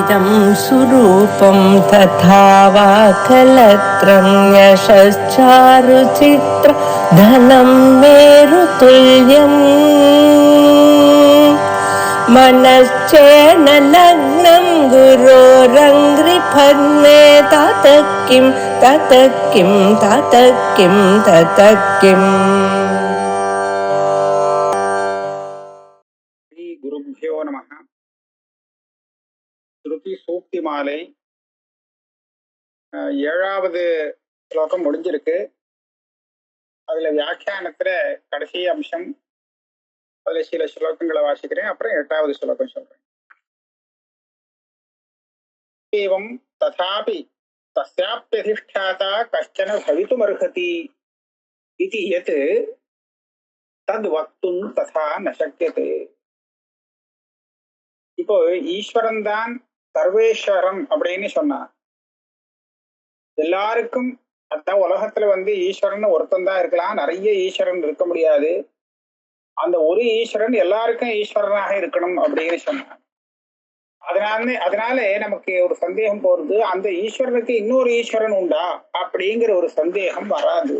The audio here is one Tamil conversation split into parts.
शरीरं सुरूपं तथा वा कलत्रं यशश्चारुचित्र धनं मेरुतुल्यम् मनश्चेन लग्नं गुरोरङ्घ्रिपद्मे ततः किं ततः किं ततः किं ततः किम्. ஸ்ரீ குருப்யோ நமஹ. ஸ்ருதி சூக்தி மாலை 7வது ஸ்லோகம் முடிஞ்சிருக்கு. அதுல வியாக்கியானத்துல கடைசி அம்சம், அதுல சில ஸ்லோகங்களை வாசிக்கிறேன், அப்புறம் 8வது ஸ்லோகம் சொல்றேன். ஏவம் ததாபி தஸ்யாப்யதிஷ்டாதா கஷ்டன பவித்துமர்ஹதி இதி யத் தத் வக்தும் ததா ந சக்யதே. இப்போ ஈஸ்வரன் தான் சர்வேஸ்வரன் அப்படின்னு சொன்னார். எல்லாருக்கும் அதான் உலகத்துல ஈஸ்வரன் ஒருத்தன் தான் இருக்கலாம், நிறைய ஈஸ்வரன் இருக்க முடியாது. அந்த ஒரு ஈஸ்வரன் எல்லாருக்கும் ஈஸ்வரனாக இருக்கணும் அப்படின்னு சொன்னார். அதனால நமக்கு ஒரு சந்தேகம் போறது, அந்த ஈஸ்வரனுக்கு இன்னொரு ஈஸ்வரன் உண்டா அப்படிங்கிற ஒரு சந்தேகம் வராது.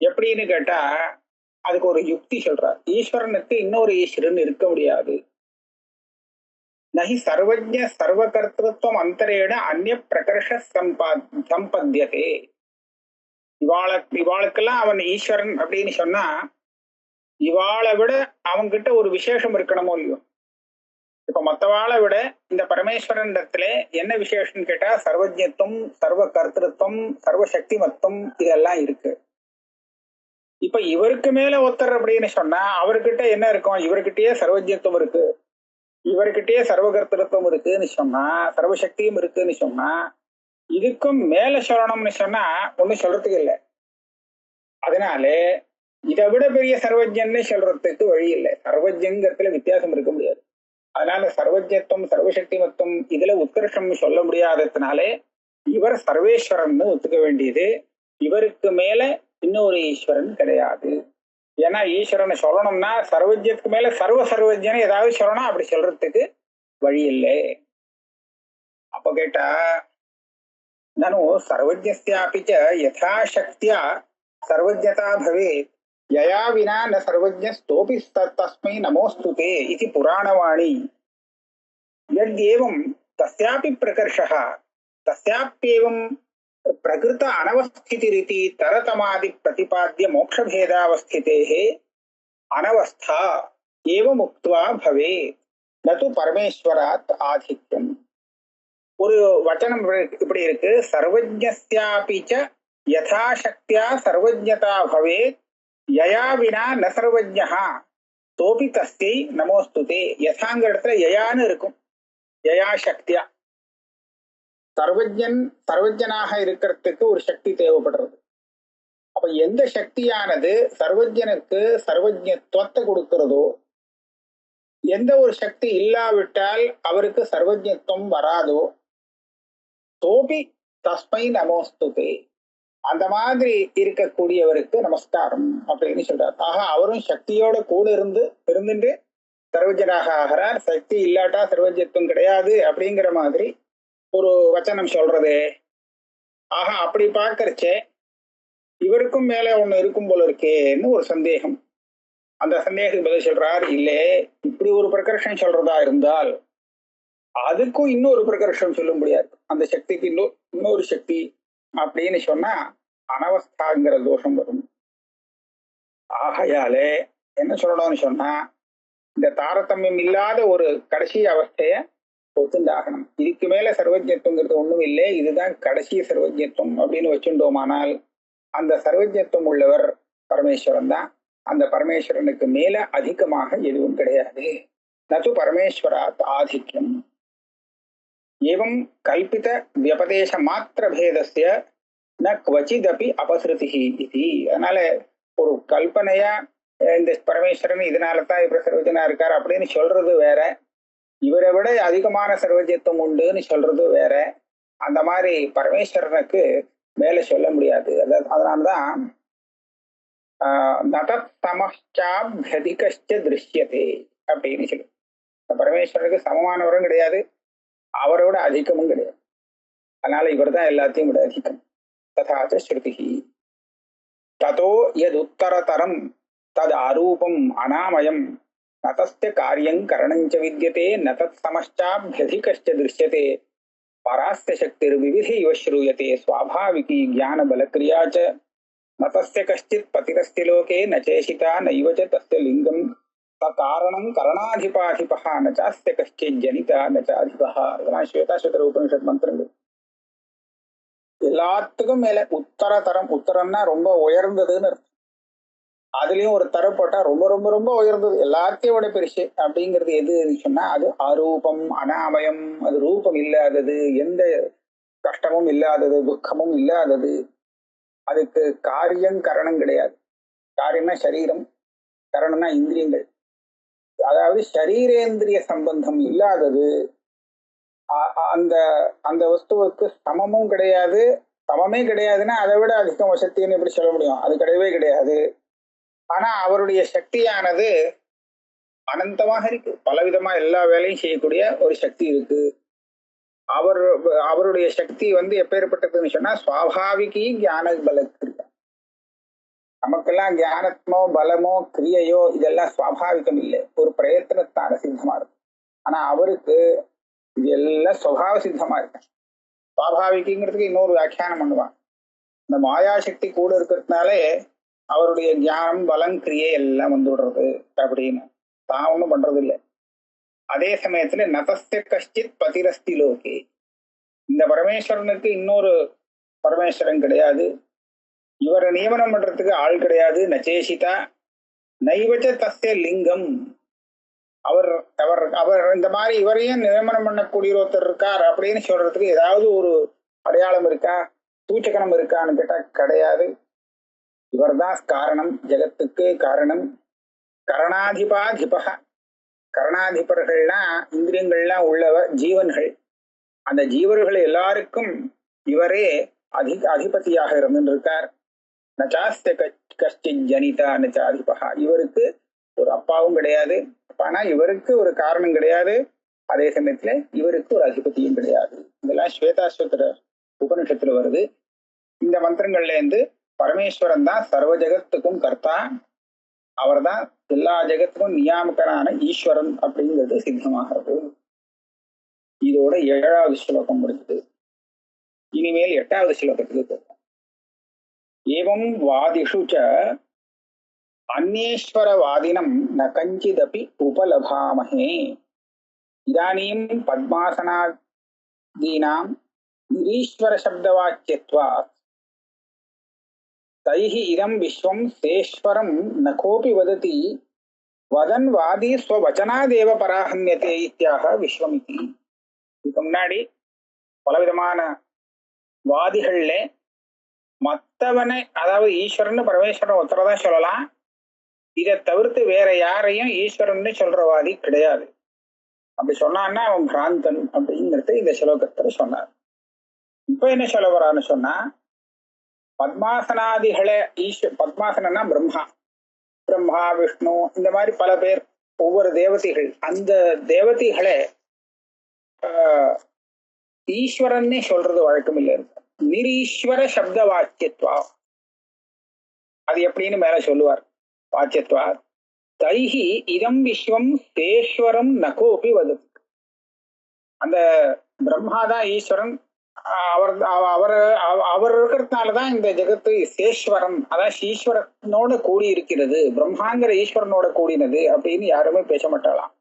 எப்படின்னு கேட்டா அதுக்கு ஒரு யுக்தி சொல்றார். ஈஸ்வரனுக்கு இன்னொரு ஈஸ்வரன் இருக்க முடியாது. நஹி சர்வஜ்ஞ சர்வகர்த்திருவம் அந்தரேண அந்நிய பிரகர்ஷ சம்பத்தியதே. இவாளுக்கெல்லாம் அவன் ஈஸ்வரன் அப்படின்னு சொன்னா இவாளை விட அவங்கிட்ட ஒரு விசேஷம் இருக்கணுமோ இல்லையோ. இப்ப மற்றவாளை விட இந்த பரமேஸ்வரன் இடத்துல என்ன விசேஷம் கேட்டா சர்வஜத்துவம், சர்வ கர்த்திருவம், சர்வசக்தி மத்துவம் இதெல்லாம் இருக்கு. இப்ப இவருக்கு மேல ஒருத்தர் அப்படின்னு சொன்னா அவர்கிட்ட என்ன இருக்கும்? இவர்கிட்டயே சர்வஜத்துவம் இருக்கு, இவர்கிட்டயே சர்வகர்த்திருவம் இருக்குன்னு சொன்னா, சர்வசக்தியும் இருக்குன்னு சொன்னா, இதுக்கும் மேல சொல்லணும்னு சொன்னா ஒண்ணும் சொல்றதுக்கு இல்லை. அதனால இதை விட பெரிய சர்வஜன்னு சொல்றதுக்கு வழி இல்லை. சர்வஜங்கிறதுல வித்தியாசம் இருக்க முடியாது. அதனால சர்வஜத்துவம், சர்வசக்தி மத்துவம் இதுல உத்கர்ஷம் சொல்ல முடியாததுனாலே இவர் சர்வேஸ்வரன் ஒத்துக்க வேண்டியது. இவருக்கு மேல இன்னொரு ஈஸ்வரன் கிடையாது. ஏன்னா ஈஸ்வரனை சொல்லணும்னா சர்வஜத்துக்கு மேல சர்வஜனை ஏதாவது சொல்லணும், அப்படி சொல்றதுக்கு வழி இல்லை. அப்ப கேட்டா நனு சர்வஜ்ஞஸ்யாபிச்ச யதாசக்தியா சர்வஜ்ஞதா பவேத் யயா வினா ந சர்வஜ்ஞஸ்தோபி தஸ்மை நமோஸ்துதே இதி புராணவாணி. யத்யேவம் தஸ்யாபி பிரகர்ஷः தஸ்யாப்யேவம் பிரகிருத அனவஸ்திதிரிதி தரதமாதி பிரதிபாத்ய மோக்ஷபேதாவஸ்திதேஹ அனவஸ்தா ஏவம் உக்த்வா பவேத் நது பரமேஸ்வராத் ஆதித்யம். ஒரு வச்சனம் இப்படி இருக்கு, சர்வஜ்ஞஸ்யாபிச்ச யதாசக்தியா சர்வஜ்ஞதா பவேத் யயா வினா ந சர்வஜ்ஞः தோபி தஸ்யை நமோஸ்துதே. யதாங்கிற இடத்துல யயான்னு இருக்கும். யயா சக்தியா சர்வஜனாக இருக்கிறதுக்கு ஒரு சக்தி தேவைப்படுறது. அப்ப எந்த சக்தியானது சர்வஜனுக்கு சர்வஜத்துவத்தை கொடுக்கிறதோ, எந்த ஒரு சக்தி இல்லாவிட்டால் அவருக்கு சர்வஜத்துவம் வராதோ, தோபி தஸ்மை நமோஸ்துதே, அந்த மாதிரி இருக்கக்கூடியவருக்கு நமஸ்காரம் அப்படின்னு சொல்றார். ஆக அவரும் சக்தியோட கூட இருந்துட்டு சர்வஜனாக ஆகிறார். சக்தி இல்லாட்டா சர்வஜத்துவம் கிடையாது அப்படிங்கிற மாதிரி ஒரு வச்சனம் சொல்றதே. ஆக அப்படி பார்க்கறச்சே இவருக்கும் மேல ஒண்ணு இருக்கும் போல இருக்கேன்னு ஒரு சந்தேகம். அந்த சந்தேகத்துக்கு பதில் சொல்றார், இல்லே, இப்படி ஒரு பிரகர்ஷம் சொல்றதா இருந்தால் அதுக்கும் இன்னொரு பிரகர்ஷம் சொல்ல முடியாது. அந்த சக்திக்கு இன்னொரு சக்தி அப்படின்னு சொன்னா அனவஸ்தாங்கிற தோஷம் வரும். ஆகையாலே என்ன சொல்லணும்னு சொன்னா, இந்த தாரதமியம் இல்லாத ஒரு கடைசி அவஸ்தைய ஒத்துண்டாகணும். இதுக்கு மேல சர்வஜத்துவங்கிறது ஒண்ணும் இல்லை, இதுதான் கடைசி சர்வஜத்துவம் அப்படின்னு வச்சுட்டோமானால் அந்த சர்வஜத்துவம் உள்ளவர் பரமேஸ்வரன் தான். அந்த பரமேஸ்வரனுக்கு மேல அதிகமாக எதுவும் கிடையாது. நது பரமேஸ்வராத் ஆதித்யம். ஏவம் கல்பித வியபதேச மாத்திர பேதஸ்ய ந குவச்சிதபி அபஸ்ருதி இது. அதனால ஒரு கல்பனையா இந்த பரமேஸ்வரன் இதனாலதான் இப்ப சர்வஜனா இருக்காரு அப்படின்னு சொல்றது வேற, இவரை விட அதிகமான சர்வஜத்துவம் உண்டுன்னு சொல்றது வேற. அந்த மாதிரி பரமேஸ்வரனுக்கு மேல சொல்ல முடியாது. அதனாலதான் நதமஷ்சாப்யதிகஷ்ட திருஷ்யதே அப்படின்னு சொல்லு. பரமேஸ்வரனுக்கு சமமானவரும் கிடையாது, அவரோட அதிகமும் கிடையாது. அதனால இவர் தான் எல்லாத்தையும் விட அதிகம். ததாச்ச ஸ்ருதிஹி ததோ யத் உத்தரதரம் தத் அரூபம் அநாமயம் நதஸ்ய காரியம் கரணஞ்ச வித்யதே நதத் சமஷ்டாப்யதிகஷ்ட திருஷ்யதே பராஸ்ய சக்திர் விவிதைவ ஸ்ரூயதே ஸ்வாபாவிகி ஞான பலக்ரியா ச நதஸ்ய கஷ்டித் பதிரஸ்ய லோகே ந சேஷிதா நைவ ச தஸ்ய லிங்கம் காரணம் கரணாதிபாதிபஹ ந சாஸ்ய கஷ்டித் ஜனிதா ந சாதிபஹ. இதெல்லாம் ஸ்வேதாஸ்வதர உபனிஷத் மந்திரங்கள். எல்லாத்துக்கும் மேல உத்தரதரம், உத்தரம்னா ரொம்ப உயர்ந்ததுன்னு அர்த்தம். அதுலயும் ஒரு தரம் போட்டா ரொம்ப ரொம்ப ரொம்ப உயர்ந்தது, எல்லாத்தையும் விட பெருசு அப்படிங்கிறது எது சொன்னா அது அரூபம் அனாமயம். அது ரூபம் இல்லாதது, எந்த கஷ்டமும் இல்லாதது, துக்கமும் இல்லாதது. அதுக்கு காரியம் கரணம் கிடையாது. காரியம்னா சரீரம், கரணம்னா இந்திரியங்கள். அதாவது சரீரேந்திரிய சம்பந்தம் இல்லாதது. அந்த அந்த வஸ்துவுக்கு சமமும் கிடையாது. சமமே கிடையாதுன்னா அதை விட அதிகம் வசத்தின்னு எப்படி சொல்ல முடியும்? அது கிடையவே கிடையாது. ஆனா அவருடைய சக்தியானது அனந்தமாக இருக்கு, பலவிதமா எல்லா வேலையும் செய்யக்கூடிய ஒரு சக்தி இருக்கு. அவருடைய சக்தி எப்பேற்பட்டதுன்னு சொன்னா சுவாபாவிகி ஞான பலக்கிரியா. நமக்கெல்லாம் ஞானத்மோ பலமோ கிரியையோ இதெல்லாம் சுவாபாவிகம் இல்லை, ஒரு பிரயத்தனத்தான சித்தமா இருக்கும். ஆனா அவருக்கு இது எல்லாம் சுவாவ சித்தமா இருக்கு. சுவாபாவிகிங்கிறதுக்கு இன்னொரு வியாக்கியானம் பண்ணுவான். இந்த மாயாசக்தி கூட இருக்கிறதுனாலே அவருடைய ஞானம் பலம் கிரியை எல்லாம் விடுறது அப்படின்னு. தான் ஒண்ணும் பண்றது இல்லை. அதே சமயத்துல நதஸ்ய கஷ்டித் பதிரஸ்தி லோகே, இந்த பரமேஸ்வரனுக்கு இன்னொரு பரமேஸ்வரன் கிடையாது, இவரை நியமனம் பண்றதுக்கு ஆள் கிடையாது. நச்சேஷிதா நைவச்ச தஸ்ய லிங்கம், அவர் அவர் அவர் இந்த மாதிரி இவரையும் நியமனம் பண்ணக்கூடிய ஒருத்தர் இருக்கார் அப்படின்னு சொல்றதுக்கு ஏதாவது ஒரு அடையாளம் இருக்கா, சூச்சகனம் இருக்கான்னு கேட்டா கிடையாது. இவர் தான் காரணம், ஜெகத்துக்கு காரணம். கரணாதிபாதிபக, கரணாதிபர்கள்னா இந்திரியங்கள்லாம் உள்ளவர் ஜீவன்கள். அந்த ஜீவர்கள் எல்லாருக்கும் இவரே அதிபதியாக இருந்திருக்கார். நச்சாஸ்ய கஷ்டித் ஜனிதா நச்சாதிபகா, இவருக்கு ஒரு அப்பாவும் கிடையாது, ஆனா இவருக்கு ஒரு காரணம் கிடையாது. அதே சமயத்துல இவருக்கு ஒரு அதிபதியும் கிடையாது. இதெல்லாம் ஸ்வேதாஸ்வதர உபனிஷத்துல வருது. இந்த மந்திரங்கள்ல இருந்து பரமேஸ்வரன் தான் சர்வ ஜெகத்துக்கும் கர்த்தா, அவர் தான் எல்லா ஜெகத்துக்கும் நியாமகனான ஈஸ்வரன் அப்படிங்கிறது சித்தமாகிறது. இதோட 7வது ஸ்லோகம் முடிஞ்சது. இனிமேல் 8வது ஸ்லோகத்துக்கு போகும். ஏவம் வாதிஷு ச அந்நேஸ்வரவாதினம் ந கஞ்சிதபி உபலபாமஹே இதானீம் பத்மாசனாதீனாம் நிரீஸ்வர சப்தவாச்சியத்வாத் தைஹி இதம் விஸ்வம் சேஸ்வரம் ந கோபி வததி வதன் வாதி ஸ்வவச்சனாதேவ பராஹன்யதே இத்யாக விஸ்வமிதி. இதுக்கு முன்னாடி பலவிதமான வாதிகள்ல மற்றவனை, அதாவது ஈஸ்வரன் பரமேஸ்வரன் ஒருத்தரதான் சொல்லலாம், இதை தவிர்த்து வேற யாரையும் ஈஸ்வரன் சொல்றவாதி கிடையாது. அப்படி சொன்னான்னா அவன் பிராந்தன் அப்படிங்கிறது இந்த ஸ்லோகத்துல சொன்னார். இப்ப என்ன சொல்ல வரான்னு சொன்னா, பத்மாசனாதிகளை பத்மாசனா பிரம்மா, பிரம்மா விஷ்ணு இந்த மாதிரி பல பேர், ஒவ்வொரு தேவதைகள், அந்த தேவதைகளை ஈஸ்வரன்னே சொல்றது வழக்கம் இல்லை. நிரீஸ்வர சப்த வாக்கியத்வா, அது எப்படின்னு மேல சொல்லுவார். வாக்கியத்வா தைஹி இதம் விஸ்வம் சேஸ்வரம் நகோபி வததி. அந்த பிரம்மாதான் ஈஸ்வரன், அவர் இருக்கிறதுனாலதான் இந்த ஜெகத்து சேஸ்வரம், அதான் ஈஸ்வரனோட கூடி இருக்கிறது, பிரம்மாங்கிற ஈஸ்வரனோட கூடினது அப்படின்னு யாருமே பேச மாட்டாளாம்.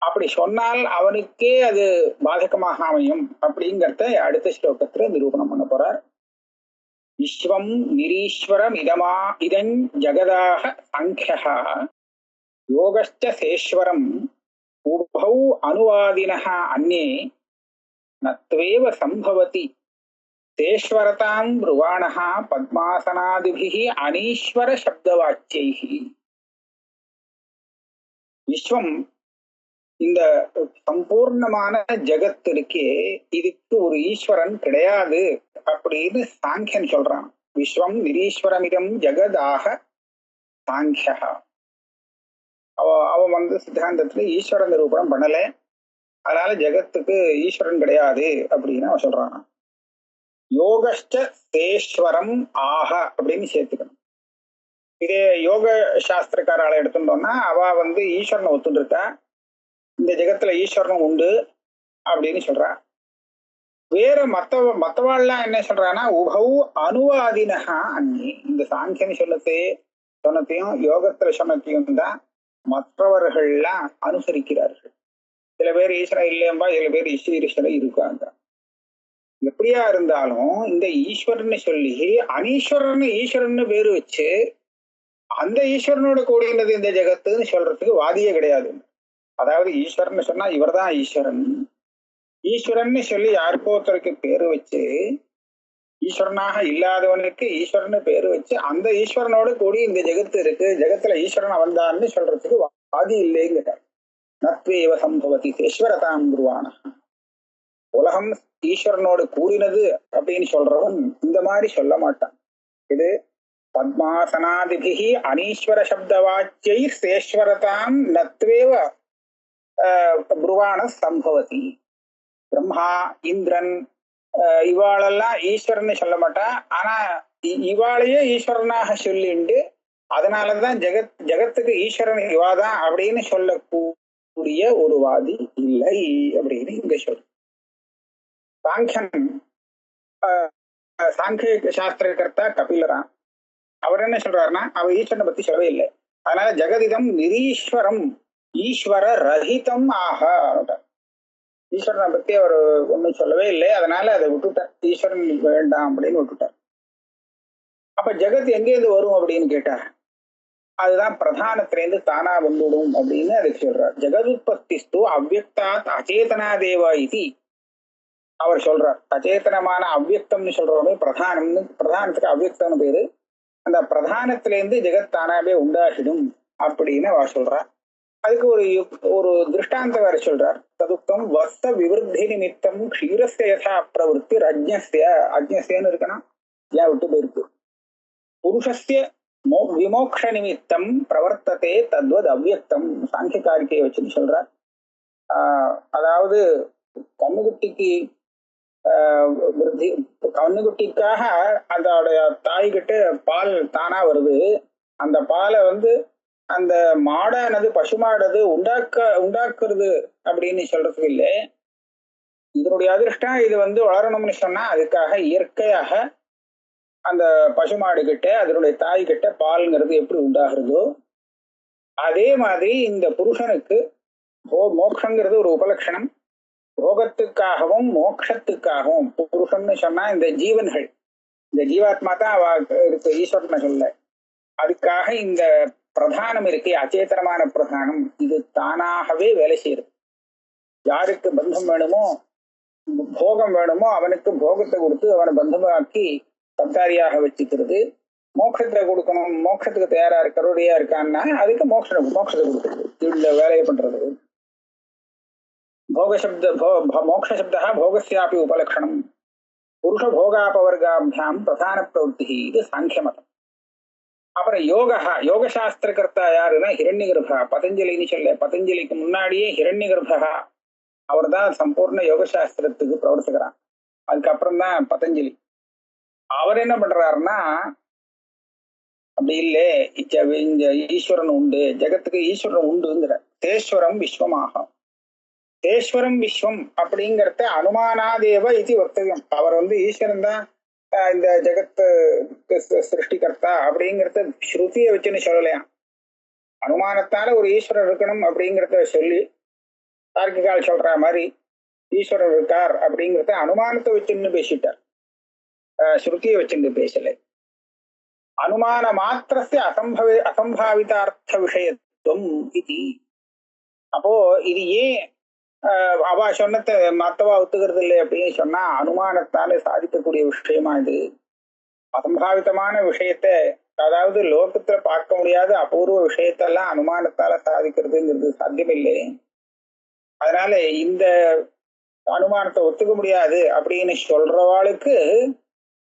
அப்படி சொன்னால் அவனுக்கே அது பாதகமாக அமையும் அப்படிங்கிறத அடுத்த ஸ்லோகத்துல நிரூபணம் பண்ண போறார். விஸ்வம் நிரீஸ்வரம் இதஞ் ஜகதாக சங்க்யः யோகஸ்ச சேஸ்வரம் உபௌ அனுவாதினः அன்யே நத்வேவ சம்பவதி சேஸ்வரதாம் ப்ருவாணः பத்மாசனாதிபிः அனீஸ்வர சப்தவாச்சியைः. விஸ்வம், இந்த சம்பூர்ணமான ஜெகத் இருக்கே, இதுக்கு ஒரு ஈஸ்வரன் கிடையாது அப்படின்னு சாங்கியன் சொல்றான். விஸ்வம் நிரீஸ்வரமிதம் ஜெகதாக சாங்கியா. அவன் வந்து சித்தாந்தத்துல ஈஸ்வர நிரூபணம் பண்ணல, அதனால ஜெகத்துக்கு ஈஸ்வரன் கிடையாது அப்படின்னு அவன் சொல்றான். யோகஷ்ட சேஸ்வரம் ஆஹ அப்படின்னு சேர்த்துக்கணும். இதே யோக சாஸ்திரக்காரால எடுத்துட்டோம்னா அவ வந்து ஈஸ்வரனை ஒத்துட்டு இருக்கா, இந்த ஜெகத்துல ஈஸ்வரனும் உண்டு அப்படின்னு சொல்றா. வேற மத்தவாள்லாம் என்ன சொல்றான்னா உபௌ அனுவாதினகா அன்னி. இந்த சாங்கியன் சொன்னத்தையும் யோகத்துல சொன்னத்தையும் தான் மற்றவர்கள்லாம் அனுசரிக்கிறார்கள். சில பேர் ஈஸ்வரன் இல்லையம்பா, சில பேர் ஈஸ்வரன் இருக்காங்க. எப்படியா இருந்தாலும் இந்த ஈஸ்வரன்னு சொல்லி அனீஸ்வரன் ஈஸ்வரன்னு பேரு வச்சு அந்த ஈஸ்வரனோட கூடினது இந்த ஜெகத்துன்னு சொல்றதுக்கு வாதியே கிடையாது. அதாவது ஈஸ்வரன் சொன்னா இவர் தான் ஈஸ்வரன், ஈஸ்வரன் சொல்லி யாருக்கோ ஒருத்தருக்கு பேரு வச்சு ஈஸ்வரனாக இல்லாதவனுக்கு ஈஸ்வரன் பேரு வச்சு அந்த ஈஸ்வரனோட கூடி இந்த ஜெகத்து இருக்கு, ஜெகத்துல ஈஸ்வரன் அவன்தான்னு சொல்றதுக்கு வாதி இல்லைங்கிறார். நத்வேவ சம்பவதி சேஸ்வரதாம் குருவான. உலகம் ஈஸ்வரனோடு கூடினது அப்படின்னு சொல்றவன் இந்த மாதிரி சொல்ல மாட்டான். இது பத்மாசனாதிபிகி அனீஸ்வர சப்தவாச்சியை சேஸ்வரதாம் நத்வேவ புருவான சம்பவதி. பிரம்மா இந்திரன் இவாளெல்லாம் ஈஸ்வரன் சொல்ல மாட்டான், ஆனா இவாளையே ஈஸ்வரனாக சொல்லிண்டு அதனாலதான் ஜெகத்துக்கு ஈஸ்வரன் இவாதான் அப்படின்னு சொல்லக்கூடிய ஒரு வாதி இல்லை அப்படின்னு இங்க சொல்லு. சாங்கிய சாஸ்திரகர்த்தா கபிலராம் அவர் என்ன சொல்றாருன்னா அவர் ஈஸ்வரனை பத்தி சொல்லவே இல்லை, அதனால ஜெகதிதம் நிரீஸ்வரம் ஈஸ்வர ரஹிதம் ஆக. ஈஸ்வரனை பத்தி அவர் ஒன்னும் சொல்லவே இல்லை, அதனால அதை விட்டுட்டார், ஈஸ்வரன் வேண்டாம் அப்படின்னு விட்டுட்டார். அப்ப ஜெகத் எங்கேருந்து வரும் அப்படின்னு கேட்டார், அதுதான் பிரதானத்திலேருந்து தானா வந்துடும் அப்படின்னு அதுக்கு சொல்றார். ஜெகதுத்பத்திஸ்து அவ்யக்தாத் அச்சேதனா தேவா இது அவர் சொல்றார். அச்சேதனமான அவ்யக்தம்னு சொல்றவங்க பிரதானத்துக்கு அவ்யக்தம்னு பேரு, அந்த பிரதானத்திலேருந்து ஜெகத் தானாவே உண்டாகிடும் அப்படின்னு அவர் சொல்றார். அதுக்கு ஒரு திருஷ்டாந்தம் வேற சொல்றார். ததுக்தம் வஸ்த விவருத்தி நிமித்தம் க்ஷீரஸ்ய யதா பிரவருத்தி அஜ்ஞஸ்யன்னு இருக்கணும், ஏன் விட்டு போயிருக்கு. புருஷஸ்ய விமோக்ஷ நிமித்தம் பிரவர்த்ததே தத்வத் அவ்யக்தம் சாங்கியகாரிக்கையை வச்சுன்னு சொல்றார். அதாவது கண்ணுக்குட்டிக்கு கண்ணுக்குட்டிக்காக அதோடைய தாய்கிட்ட பால் தானா வருது, அந்த பாலை வந்து அந்த மாடானது பசுமாடது உண்டாக்குறது அப்படின்னு சொல்றதுக்கு இல்லை. இதனுடைய அதிர்ஷ்டம் இது வந்து வளரணும்னு சொன்னா அதுக்காக இயற்கையாக அந்த பசுமாடு கிட்ட அதனுடைய தாய் கிட்ட பால்ங்கிறது எப்படி உண்டாகிறதோ அதே மாதிரி இந்த புருஷனுக்கு மோட்சங்கிறது ஒரு உபலட்சணம். போகத்துக்காகவும் மோட்சத்துக்காகவும் புருஷன்னு சொன்னா இந்த ஜீவன்கள், இந்த ஜீவாத்மா தான் இருக்கு, ஈஸ்வரனை சொல்ல. அதுக்காக இந்த பிரதானம் இருக்கு, அச்சேதனமான பிரதானம், இது தானாகவே வேலை செய்யுது. யாருக்கு பந்தம் வேணுமோ போகம் வேணுமோ அவனுக்கு போகத்தை கொடுத்து அவனை பந்தமாக்கி சம்சாரியாக வச்சுக்கிறது. மோட்சத்தை கொடுக்கணும், மோட்சத்துக்கு தயாரா கருடையா இருக்கான்னா அதுக்கு மோட்சத்தை கொடுக்குறது, இந்த வேலையை பண்றது. மோக்ஷசப்தா போகஸ்யாபி உபலக்ஷணம் புருஷ போகாபவர்காபியாம் பிரதான பிரவருத்தி, இது சாங்கியமதம். அப்புறம் யோக சாஸ்திரகர்த்தா யாருன்னா ஹிரண்யகர்பா. பதஞ்சலின்னு சொல்ல, பதஞ்சலிக்கு முன்னாடியே ஹிரண்யகர்பா அவர் தான் சம்பூர்ண யோக சாஸ்திரத்துக்கு பிரவர்த்தகரான். அதுக்கப்புறம் தான் பதஞ்சலி. அவர் என்ன பண்றாருன்னா அப்படி இல்லை, இந்த ஈஸ்வரன் உண்டு, ஜெகத்துக்கு ஈஸ்வரன் உண்டுங்கிற தேஸ்வரம் விஸ்வமாகும். தேஸ்வரம் விஸ்வம் அப்படிங்கறத அனுமானாதேவ இது வக்தவியம். அவர் வந்து ஈஸ்வரன் தான் இந்த ஜெகத்து சிருஷ்டிகர்த்தா அப்படிங்கறத ஸ்ருதியை வச்சுன்னு சொல்லலையாம். அனுமானத்தால ஒரு ஈஸ்வரன் இருக்கணும் அப்படிங்கிறத சொல்லி தார்க்கிகால் சொல்ற மாதிரி ஈஸ்வரன் இருக்கார் அப்படிங்கிறத அனுமானத்தை வச்சுன்னு பேசிட்டார், ஸ்ருதியை வச்சுன்னு பேசலை. அனுமான மாத்திரஸ்ய அசம்பாவிதார்த்த விஷயத்துவம் இது. அப்போ இது ஏன் அவ சொன்னத்தை மத்தவா ஒத்துக்கிறது இல்லை அப்படின்னு சொன்னா அனுமானத்தால சாதிக்கக்கூடிய விஷயமா இது. அசம்பாவிதமான விஷயத்த, அதாவது லோகத்துல பார்க்க முடியாத அபூர்வ விஷயத்தெல்லாம் அனுமானத்தால சாதிக்கிறதுங்கிறது சாத்தியமில்லை. அதனால இந்த அனுமானத்தை ஒத்துக்க முடியாது அப்படின்னு சொல்றவாளுக்கு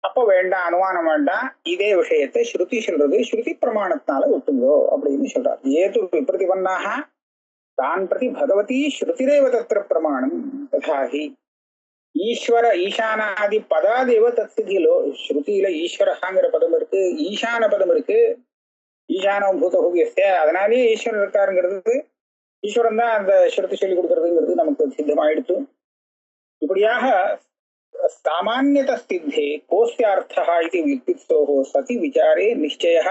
அப்ப வேண்டாம், அனுமானம் வேண்டாம், இதே விஷயத்தை ஸ்ருதி சொல்றது, ஸ்ருதி பிரமாணத்தினால ஒத்துங்கோ அப்படின்னு சொல்றார். ஏது விப்ரதிபன்னாக தான் பிரதி பகவதி ஸ்ருதிரேவ தத்திர பிரமாணம் ததாஹி ஈஸ்வர ஈசானாதி பதாதேவ தத்சிதியிலோ. ஸ்ருதியில ஈஸ்வரஹாங்கிற பதம் இருக்கு, ஈசான பதம் இருக்கு, ஈசானம் பூதபூகியஸ்ய, அதனாலேயே ஈஸ்வரன் இருக்காருங்கிறது, ஈஸ்வரன் தான் அந்த ஸ்ருதி சொல்லி கொடுக்கறதுங்கிறது நமக்கு சித்தமாயிடுத்து. இப்படியாக சாமான்யதஸ்தித்தே கோஸ்யார்த்தः इति வியுக்திஸ்தோः சதி விசாரே நிச்சயः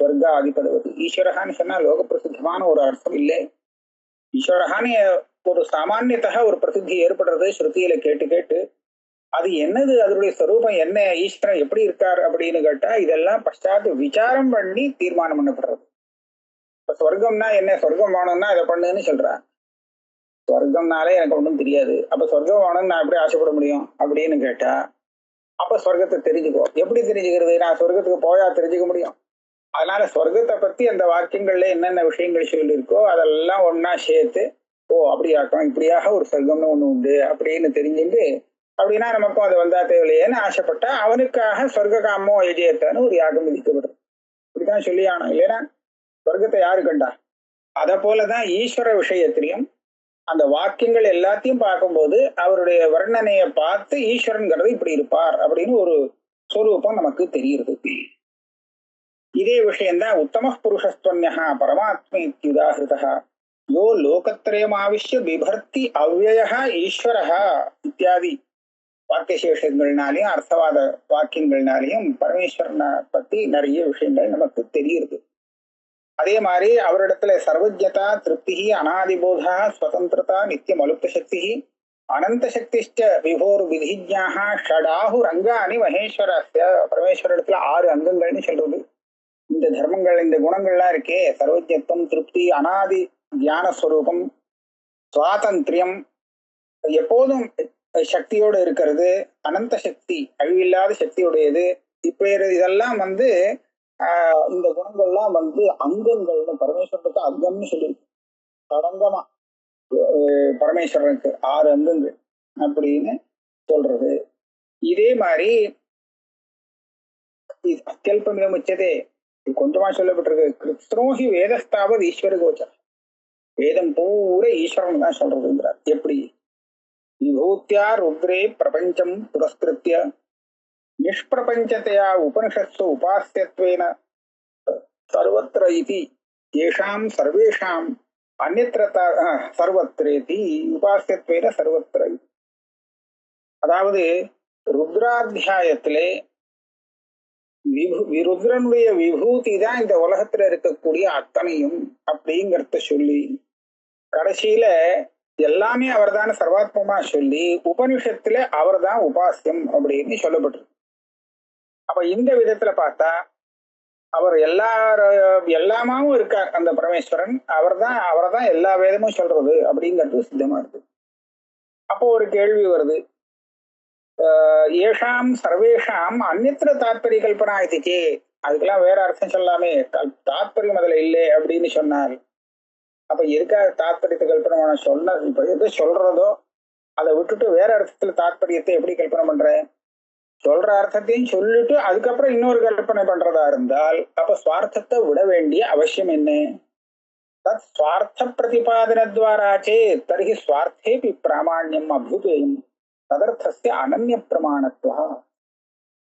ஸ்வர்காதிபதவதி. ஈஸ்வரஹான்னு சொன்னா லோக பிரசித்தமான ஒரு அர்த்தம் இல்லை. ஈஸ்வரஹான்னு ஒரு சாமானியத்தக ஒரு பிரசித்தி ஏற்படுறது ஸ்ருதியில கேட்டு கேட்டு, அது என்னது, அதனுடைய ஸ்வரூபம் என்ன, ஈஸ்வரன் எப்படி இருக்கார் அப்படின்னு கேட்டா இதெல்லாம் பశ్చాத் விசாரம் பண்ணி தீர்மானம் பண்ணப்படுறது. இப்ப சொர்க்கம்னா என்ன, சொர்க்கம் வேணும்னா இதை பண்ணுன்னு சொல்றா. சொர்க்கம்னாலே எனக்கு ஒன்றும் தெரியாது, அப்ப சொர்க்கம் வேணும்னு நான் எப்படி ஆசைப்பட முடியும் அப்படின்னு கேட்டா, அப்ப சொர்க்கத்தை தெரிஞ்சுக்கோ. எப்படி தெரிஞ்சுக்கிறது, நான் சொர்க்கத்துக்கு போயா தெரிஞ்சுக்க முடியும்? அதனால சொர்க்கத்தை பத்தி அந்த வாக்கியங்கள்ல என்னென்ன விஷயங்கள் சொல்லியிருக்கோ அதெல்லாம் ஒன்னா சேர்த்து, ஓ அப்படியாக்கம், இப்படியாக ஒரு சொர்க்கம்னு ஒண்ணு உண்டு அப்படின்னு தெரிஞ்சுட்டு, அப்படின்னா நமக்கும் அது வந்தா தேவையில்லையேன்னு ஆசைப்பட்டா அவனுக்காக சொர்க்க காமோ எஜயத்தான்னு ஒரு யாகம் விதிக்கப்படுது. இப்படிதான் சொல்லி ஆனோம் இல்லைன்னா சொர்க்கத்தை யாரு கண்டா? அத போலதான் ஈஸ்வர விஷயத்திலையும் அந்த வாக்கியங்கள் எல்லாத்தையும் பார்க்கும்போது அவருடைய வர்ணனையை பார்த்து ஈஸ்வரன்கிறது இப்படி இருப்பார் அப்படின்னு ஒரு ஸ்வரூபம் நமக்கு தெரியுது. இதே விஷயம்தான் உத்தம புருஷஸ்துவன்யா பரமாத்மேத்யுதாஹிருதா யோ லோகத்ரயமாவிஷ்ய பிபர்த்தி அவ்யயः ஈஸ்வரः இத்தியாதி வாக்கியசேஷங்கள்னாலையும் அர்த்தவாத வாக்கியங்கள்னாலையும் பரமேஸ்வரனை பத்தி நிறைய விஷயங்கள் நமக்கு தெரியுது. அதே மாதிரி அவரிடத்துல சர்வஜதா, திருப்தி, அநாதிபோதா, ஸ்வதந்திரதா, நித்தியம் அலுப்த சக்தி, அனந்த சக்திஷ்ட விபோர் விதிஜ்ஞாக ஷடாஹு ரங்கானி மகேஸ்வரஸ்ய. பரமேஸ்வர இடத்துல 6 அங்கங்கள்னு சொல்றது. இந்த தர்மங்கள், இந்த குணங்கள்லாம் இருக்கே, சர்வஜத்துவம், திருப்தி, அனாதி தியானஸ்வரூபம், சுவாதந்திரியம், எப்போதும் சக்தியோடு இருக்கிறது, அனந்த சக்தி, அழிவில்லாத சக்தியுடையது, இப்ப இதெல்லாம் இந்த குணங்கள்லாம் அங்கங்கள்னு பரமேஸ்வரனுக்கு அங்கம்னு சொல்லியிருக்கு. கடங்கமா பரமேஸ்வரனுக்கு 6 அங்கங்கள் அப்படின்னு சொல்றது. இதே மாதிரி அத்தியல்பமிதம் உச்சதே கொஞ்சமா சொல்லப்பட்டிருக்கு. கிருஷ்ணோஹி வேதஸ்தாவது ஈஸ்வர கோச்சரம், வேதம் பூரா ஈஸ்வரன் தான் சொல்றதுங்கிறார். எப்படி? விபூத்தியா ருத்ரே பிரபஞ்சம் புரஸ்கிருத்ய நிஷ்பிரபஞ்சத்தையா உபனிஷத்சு உபாஸ்யத்வேன சர்வத்ர இதி ஏஷாம் சர்வேஷாம் அந்யத்ர சர்வத்ரேதி உபாஸ்யத்வேன சர்வத்ர. அதாவது ருத்ராத்தியாயத்திலே ருத்ரனுடைய விபூதி தான் இந்த உலகத்துல இருக்கக்கூடிய அத்தனையும் அப்படிங்கறத சொல்லி, கடைசியில எல்லாமே அவர் தான் சர்வாத்மமா சொல்லி உபனிஷத்துல அவர் தான் உபாசியம் அப்படின்னு சொல்லப்பட்டிருக்கு. அப்ப இந்த விதத்துல பார்த்தா அவர் எல்லாமாவும் இருக்கார் அந்த பரமேஸ்வரன். அவர்தான் எல்லா வேதமும் சொல்றது அப்படிங்கிறது சித்தமா இருக்கு. அப்போ ஒரு கேள்வி வருது, ஏஷாம் சர்வேஷாம் அந்நியத்திர தாத்பரிய கல்பனா ஆயிடுச்சு, அதுக்கெல்லாம் வேற அர்த்தம் சொல்லாமே, தாத்பரியம் அதுல இல்லை அப்படின்னு சொன்னார். அப்ப எதுக்காக தாத்பரியத்தை கல்பனை சொன்ன? இப்ப எது சொல்றதோ அதை விட்டுட்டு வேற அர்த்தத்துல தாத்பரியத்தை எப்படி கல்பனை பண்ற? சொல்ற அர்த்தத்தையும் சொல்லிட்டு அதுக்கப்புறம் இன்னொரு கல்பனை பண்றதா இருந்தால் அப்ப சுவார்த்தத்தை விட வேண்டிய அவசியம் என்ன? தத் சுவார்த்த பிரதிபாதனத்வாராச்சே தர்ஹி சுவார்த்தேபி பிராமாண்யம் அபியுபேயம் ததர்த்தஸ்ய அனன்ய பிரமாணத்வா.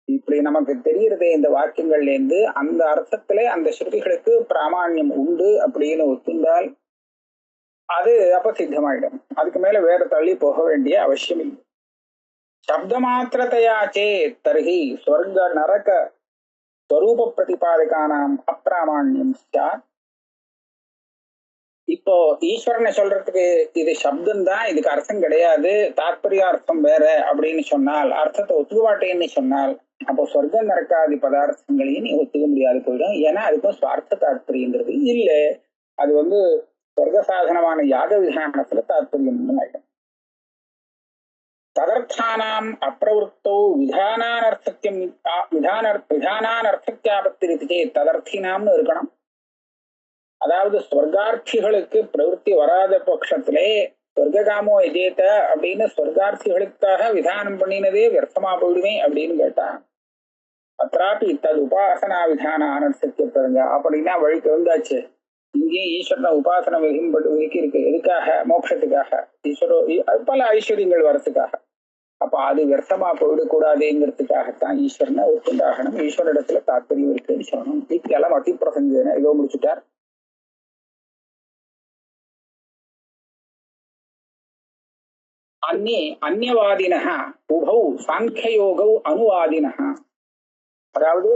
இப்படி நமக்கு தெரியுறதே இந்த வாக்கியங்கள்ல இருந்து, அந்த அர்த்தத்திலே அந்த ஸ்ருதிகளுக்கு பிராமாண்யம் உண்டு அப்படின்னு ஒத்துண்டால் அது அப்ப சித்தமாயிடும். அதுக்கு மேல வேற தள்ளி போக வேண்டிய அவசியம் இல்லை. சப்த மாத்திரத்தையாச்சே தர்ஹி ஸ்வர்க நரக ஸ்வரூப பிரதிபாதகானாம் அப்பிராமாண்யம் ஸ்யாத். இப்போ ஈஸ்வரனை சொல்றதுக்கு இது சப்தம் தான், இதுக்கு அர்த்தம் கிடையாது, தாத்பரிய அர்த்தம் வேற அப்படின்னு சொன்னால், அர்த்தத்தை ஒத்துக்க மாட்டேன்னு சொன்னால், அப்போ சொர்க்க நரக்காதி பதார்த்தங்களையும் நீ ஒத்துக்க முடியாது போயிடும். ஏன்னா அதுக்கும் சுவார்த்த தாத்பரியங்கிறது இல்லை, அது சொர்க்க சாதனமான யாக விதானத்துல தாத்பரியம் ஆயிடும். ததர்த்தானாம் அப்பிரவருத்தோ விதானானர்த்தத்தியாபத்திரிச்சே ததர்த்தினாம்னு இருக்கணும். அதாவது ஸ்வர்கார்த்திகளுக்கு பிரவருத்தி வராத பட்சத்திலே சொர்க்காமோ எஜேத அப்படின்னு ஸ்வர்கார்த்திகளுக்காக விதானம் பண்ணினதே வியர்த்தமா போயிடுமே அப்படின்னு கேட்டா, அत्राப்பி தது உபாசனா விதான அனர்த்தத்தை பாருங்க. அப்படின்னா வழிக்கு வந்தாச்சு. இங்கேயும் ஈஸ்வரனை உபாசனை விதிக்கு இருக்கு. எதுக்காக? மோட்சத்துக்காக. பல ஐஸ்வர்யங்கள் வரத்துக்காக. அப்ப அது வியர்த்தமா போயிடக்கூடாதுங்கிறதுக்காகத்தான் ஈஸ்வரனை ஒத்துண்டாகணும். ஈஸ்வரனிடத்துல தாற்பயம் இருக்குன்னு சொல்லணும். இக்கெல்லாம் அதி பிரசஞ்சன ஏதோ முடிச்சுட்டார். அந்நியவாதினஹ உபௌ சாங்கியயோகௌ அனுவாதினஹ. அதாவது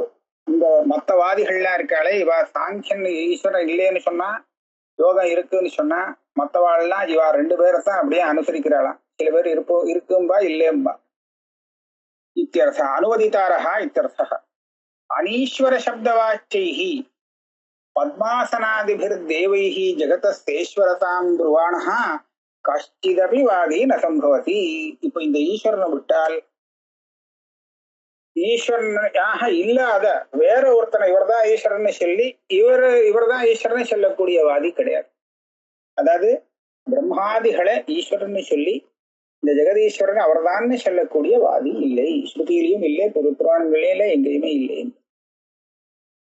இந்த மத்த வாதிகள்லாம் இருக்காளே, இவ சாங்கியன் ஈஸ்வரன் இல்லைன்னு சொன்னா, யோகம் இருக்குன்னு சொன்னா, மத்தவாள்லாம் இவா 2 பேரைத்தான் அப்படியே அனுசரிக்கிறாளாம். சில பேர் இருக்கும்பா இல்லேம்பா. இத்தியர்த்த அனுவதித்தாரஹ இத்தியர்த்தः. அனீஸ்வர சப்தவாச்சைஹி பத்மாசனாதிபிர்தேவைஹ ஜகதஸ்தேஸ்வரதாம் ப்ருவாணஹ கஷ்டிதபி வாதி ந சம்பவதி. இப்ப இந்த ஈஸ்வரனை விட்டால் ஈஸ்வரனாக இல்லாத வேற ஒருத்தனை இவர்தான் ஈஸ்வரன் சொல்லி இவர்தான் ஈஸ்வரன் சொல்லக்கூடிய வாதி கிடையாது. அதாவது பிரம்மாதிகளை ஈஸ்வரன் சொல்லி இந்த ஜெகதீஸ்வரன் அவர்தான் சொல்லக்கூடிய வாதி இல்லை. ஸ்ருதியிலையும் இல்லை, புராணங்களே இல்லை, எங்கேயுமே இல்லை.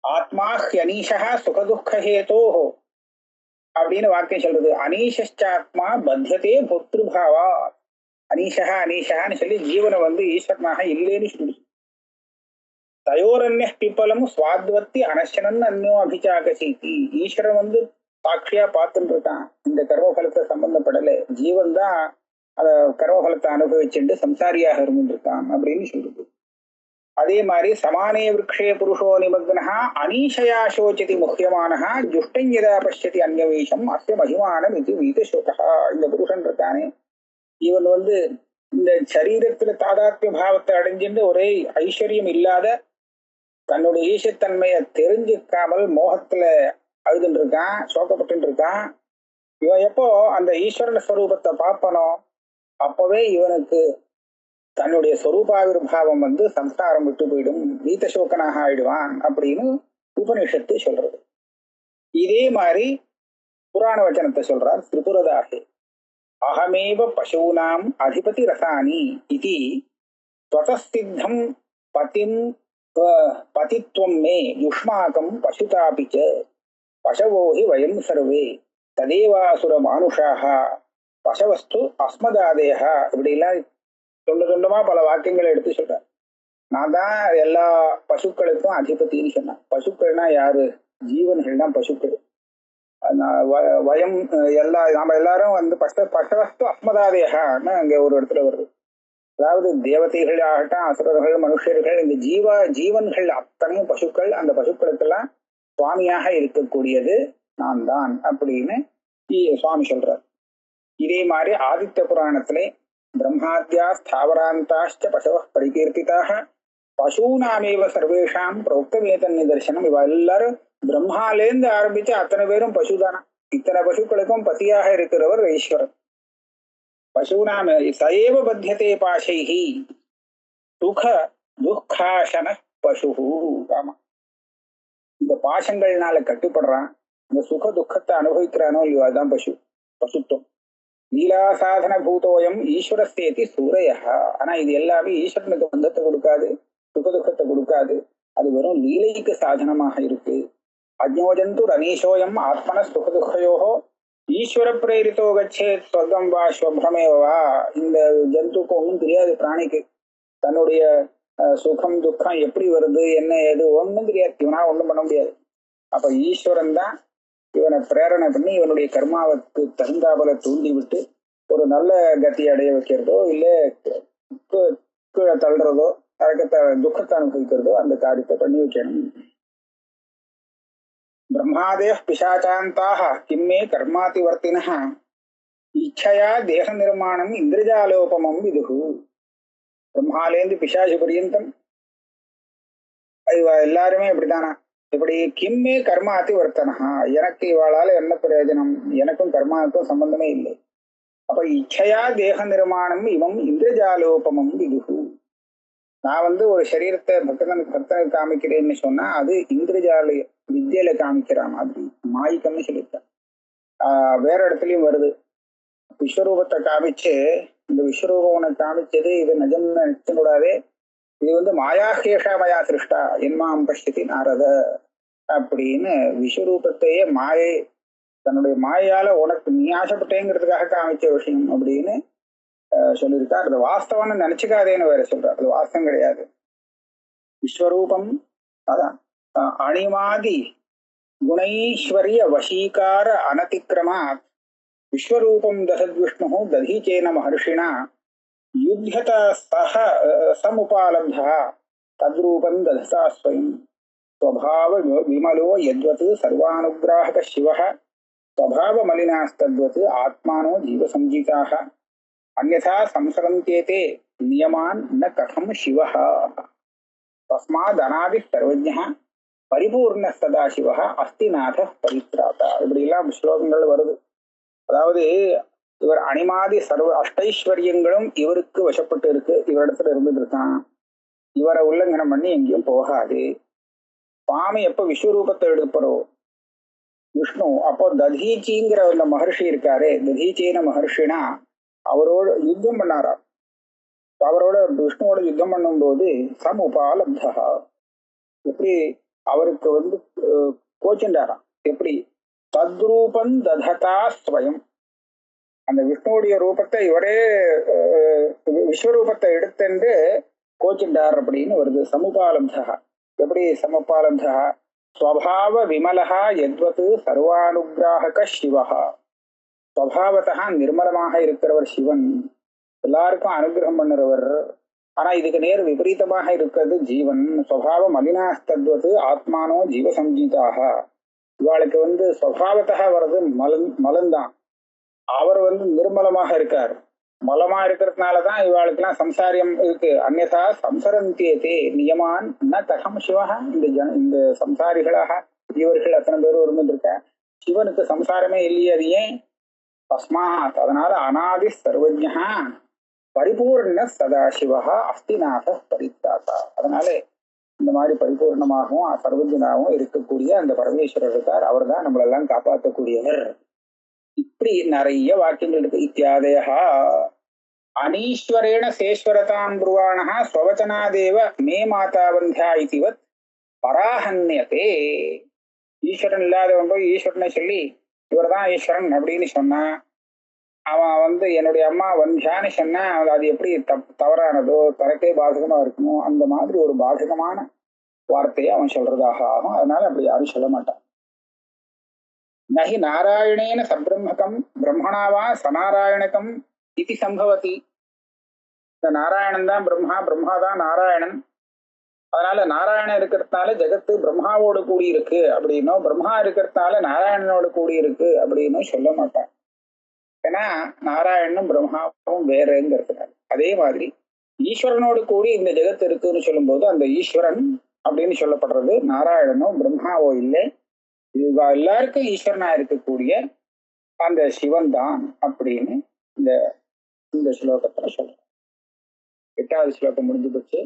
ஆத்மா அனீஷா சுகதுக்கஹேதோ அப்படின்னு வாக்கியம் சொல்றது. அனீஷாத்மா பத்தியதே போத்ருபாவா. அனீஷான்னு சொல்லி ஜீவனை ஈஸ்வரனாக இல்லைன்னு சொல்லி தயோரன்ய பிப்பலம் சுவாத்வத்தி அனசனன் அந்யோ அபிச்சாகசீதி. ஈஸ்வரன் சாட்சியா பார்த்துட்டு இருக்கான். இந்த கர்மபலத்தை சம்பந்தப்படல, ஜீவன் தான் அத கர்மபலத்தை அனுபவிச்சுட்டு சம்சாரியாக இருந்துருக்கான் அப்படின்னு சொல்லுது. அதே மாதிரி சமானே விரக்ஷே புருஷோ நிமக்னஹா அனீஷயா சோச்சதி முக்கியமானஹா ஜுஷ்டம் யதா பஷ்யதி அந்யவேஷம் அஸ்ய மகிமானம் இது வீதசோகா. இந்த புருஷன் இருக்கானே, இவன் இந்த சரீரத்துல தாதாத்மிய பாவத்தை அடைஞ்சிட்டு ஒரே ஐஸ்வர்யம் இல்லாத தன்னுடைய ஈசத்தன்மையை தெரிஞ்சுக்காமல் மோகத்துல அழுதுன்னு இருக்கான், சோகப்பட்டு இருக்கான். இவன் எப்போ அந்த ஈஸ்வரன் ஸ்வரூபத்தை பார்ப்பனோ அப்பவே இவனுக்கு தன்னுடைய ஸ்வரூபாவிர்பாவம் சம்ஸ்காரம் விட்டு போயிடும், வீதசோகனாக ஆயிடுவான் அப்படின்னு உபனிஷத்து சொல்றது. இதே மாதிரி புராண வச்சனத்தை சொல்றார் திரிபுரதாசே. அகமேவ பசூனாம் அதிபதி ரசானி இது ஸ்வதசித்தம் பதித்வம் மே யுஷ்மாகம் பசுதாபிச்ச பசவோஹி வயம் சர்வே ததேவாசுர மானுஷாக பசவஸ்து அஸ்மதாதேக. இப்படிலாம் துண்டமா பல வாக்கியங்களை எடுத்து சொல்றார். நான் தான் எல்லா பசுக்களுக்கும் அதிபத்தின்னு சொன்னேன். பசுக்கள்னா யாரு? ஜீவன்கள் தான் பசுக்கள். வயம் நாம எல்லாரும் பசவஸ்து அஸ்மதாதேகன்னு அங்க ஒரு இடத்துல வருது. அதாவது தேவதைகள் ஆகட்டும், அசுரர்கள், மனுஷர்கள், இந்த ஜீவன்கள் அத்தனையும் பசுக்கள். அந்த பசுக்களுக்கெல்லாம் சுவாமியாக இருக்கக்கூடியது நான் தான் அப்படின்னு சுவாமி சொல்றார். இதே மாதிரி ஆதித்ய புராணத்திலே பிரம்மாத்யா ஸ்தாவராந்தாஷ்ட பசவ பரிகீர்த்திதாக பசூனாமேவ சர்வேஷாம் பிரௌக்தமேதன் நிதர்சனம். இவ எல்லாரும் பிரம்மாலேருந்து ஆரம்பிச்சு அத்தனை பேரும் பசுதானா. இத்தனை பசுக்களுக்கும் பசியாக இருக்கிறவர் ஈஸ்வரன். பசூனாம சயேவ பத்தியதே பாஷைஹி சுக துக்காசன பசு. ஆமா, இந்த பாசங்கள்னால கட்டுப்படுறான், இந்த சுக துக்கத்தை அனுபவிக்கிறானோ இல்லையோ அதுதான் பசுத்துவம். லீலா சாதன பூதோயம் ஈஸ்வரஸ்தேதி சூரையா. ஆனா இது எல்லாமே ஈஸ்வரனுக்கு பந்தத்தை கொடுக்காது, சுகதுக்கத்தை கொடுக்காது. அது வெறும் லீலைக்கு சாதனமாக இருக்கு. அஜ்ஞோஜந்து ரனீஷோயம் ஆத்மன சுகதுக்கையோகோ ஈஸ்வர பிரேரித்தோ கச்சேத் ஸ்வர்க்கம் வா ஸ்வப்ரமேவா. இந்த ஜந்துக்கு ஒன்றும் தெரியாது, பிராணிக்கு தன்னுடைய சுகம் துக்கம் எப்படி வருது என்ன ஏது ஒன்றும் தெரியாது. இவனா ஒன்றும் பண்ண முடியாது. அப்ப ஈஸ்வரன் தான் இவனை பிரேரணை பண்ணி இவனுடைய கர்மாவுக்கு தகுந்தாபல தூண்டி விட்டு ஒரு நல்ல கத்தி அடைய வைக்கிறதோ இல்ல கீழே தள்ளுறதோ துக்கத்தை அனுபவிக்கிறதோ அந்த காரியத்தை பண்ணி வைக்கணும். பிரம்மாதேவ பிசாச்சாந்தாக கிம்மே கர்மாதிவர்த்தினः இச்சையா தேக நிர்மாணம் இந்திரஜாலோபமம் விதுகு. பிரம்மாலேந்து பிசாசு பரியந்தம் எல்லாருமே இப்படித்தானா? இப்படி கிம்மே கர்மா அதிவர்த்தனா, எனக்கு இவாளால என்ன பிரயோஜனம், எனக்கும் கர்மாவுக்கும் சம்பந்தமே இல்லை. அப்ப இச்சையா தேக நிர்மாணம் இவம் இந்திரஜாலோபமம் விதுகு. நான் ஒரு சரீரத்தை பக்தனுக்கு காமிக்கிறேன்னு சொன்னா அது இந்திரஜால வித்தியில காமிக்கிற மாதிரி மாயிக்கம்னு சொல்லியிருக்கேன். வேற இடத்துலயும் வருது. விஸ்வரூபத்தை காமிச்சு இந்த விஸ்வரூபம் உனக்கு காமிச்சது இது நிஜம்னு நினைச்சுடாதே, இது மாயாஹேஷாமயா சிருஷ்டா என்மாம் பஷ்யதி நாரத அப்படின்னு விஸ்வரூபத்தையே மாயை தன்னுடைய மாயால உனக்கு நீ ஆசைப்பட்டேங்கிறதுக்காக காமிச்ச விஷயம் அப்படின்னு சொல்லியிருக்கார். அது வாஸ்தவம்னு நினைச்சுக்காதேன்னு வேற சொல்றார். அது வாஸ்தவம் கிடையாது. விஸ்வரூபம் அதான் அணிமாதி குணைஸ்வரிய வசீகார அனதிக்கிரமாத் விஸ்வரூபம் தசத்விஷ்ணு ததீச்சேன மகர்ஷிணா யுத்தியத சஹ சமுபாலப்தா தத்ரூபம் ததசா ஸ்வயம் ஸ்வபாவ விமலோ யத்வத் சர்வானுக்ராஹக சிவः ஸ்வபாவ மலினாஸ்தத்வத் ஆத்மானோ ஜீவசம்ஜிதாः அன்யதா சம்சரந்தேதே நியமான் ந கதம் சிவः தஸ்மாத் அநாதிः சர்வஜ்ஞः பரிபூர்ண சதாசிவः அஸ்தி நாதः பரித்ராதா. இப்படி எல்லாம் ஸ்லோகங்கள் வருது. அதாவது இவர் அணிமாதி சர்வ அஷ்டைஸ்வரியங்களும் இவருக்கு வசப்பட்டு இருக்கு, இவரிடத்துல இருந்துட்டு இருக்கான். இவரை உல்லங்கனம் பண்ணி எங்கேயும் போகாது. சுவாமி எப்ப விஸ்வரூபத்தை எடுப்பறோ விஷ்ணு அப்போ ததீச்சிங்கிற அந்த மகர்ஷி இருக்காரு, ததீச்சேன மகர்ஷினா அவரோட யுத்தம் பண்ணாராம். அவரோட விஷ்ணுவோட யுத்தம் பண்ணும்போது சம் உபாலப்தா எப்படி அவருக்கு கோச்சுண்டாராம். எப்படி தத்ரூபம் தததா ஸ்வயம் அந்த விஷ்ணுவுடைய ரூபத்தை இவரே விஸ்வரூபத்தை எடுத்தென்று கோச்சுண்டார் அப்படின்னு வருது. சமுபாலப்தா எப்படி சமுபாலப்தா ஸ்வபாவ விமலஹா யத்வத் சர்வானுக்ராஹக சிவஹா. ஸ்வபாவத்தா நிர்மலமாக இருக்கிறவர் சிவன், எல்லாருக்கும் அனுகிரகம் பண்ணுறவர். ஆனா இதுக்கு நேர் விபரீதமாக இருக்கிறது ஜீவன். ஸ்வபாவ மலினாஸ்தத்வத் ஆத்மானோ ஜீவசம்ஜிதாக. இவாளுக்கு ஸ்வபாவத்தா வர்றது மலம்தான். அவர் நிர்மலமாக இருக்கார். மலமா இருக்கிறதுனாலதான் இவாளுக்கெல்லாம் சம்சாரியம் இருக்கு. அந்நதா சம்சரந்தியதே நியமான் ந கதம் சிவஹ. இந்த சம்சாரிகளாக ஜீவர்கள் அத்தனை பேரும் இருந்துருக்க சிவனுக்கு சம்சாரமே இல்லையே. அது ஏன்? தஸ்மாத் அதனால அநாதி சர்வஜ்ஞா பரிபூர்ண சதாசிவஹ அஸ்திநாத பரித்ராதா. அதனால இந்த மாதிரி பரிபூர்ணமாகவும் சர்வஜனாகவும் இருக்கக்கூடிய அந்த பரமேஸ்வரர் இருக்கார். அவர் தான் நம்மளெல்லாம் காப்பாற்றக்கூடியவர். இப்படி நிறைய வாக்கியங்கள் இருக்கு. இத்தியாதயா அனீஸ்வரேண சேஸ்வரதாம் புருவாணः ஸ்வவச்சனாதேவ மே மாதா வந்தியா இதிவத் பராஹன்யதே. ஈஸ்வரன் இல்லாதவன் போய் ஈஸ்வரனை சொல்லி இவர் தான் ஈஸ்வரன் அப்படின்னு சொன்னா, அவன் என்னுடைய அம்மா வந்தியான்னு சொன்னா அது எப்படி தவறானதோ, தனக்கே பாதகமா இருக்குமோ, அந்த மாதிரி ஒரு பாதகமான வார்த்தையை அவன் சொல்றதாக ஆகும். அதனால அப்படி யாரும் சொல்ல மாட்டான். நஹி நாராயணேன சப்ரம்மகம் பிரம்மணாவா சநாராயணகம் இது சம்பவதி. இந்த நாராயணன் தான் பிரம்மா, பிரம்மா தான் நாராயணன். அதனால நாராயணன் இருக்கிறதுனால ஜெகத்து பிரம்மாவோடு கூடி இருக்கு அப்படின்னோ, பிரம்மா இருக்கிறதுனால நாராயணனோடு கூடி இருக்கு அப்படின்னும் சொல்ல மாட்டான். ஏன்னா நாராயணனும் பிரம்மாவும் வேறங்கிறதுனால. அதே மாதிரி ஈஸ்வரனோடு கூடி இந்த ஜெகத்து இருக்குன்னு சொல்லும் போது அந்த ஈஸ்வரன் அப்படின்னு சொல்லப்படுறது நாராயணனோ பிரம்மாவோ இல்லை, இவ எல்லாருக்கும் ஈஸ்வரனா இருக்கக்கூடிய அந்த சிவன் தான் அப்படின்னு இந்த ஸ்லோகத்துல சொல்றேன். 8வது ஸ்லோகம் முடிஞ்சு போச்சு.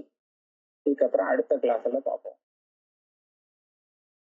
இதுக்கப்புறம் அடுத்த கிளாஸ்ல பார்ப்போம்.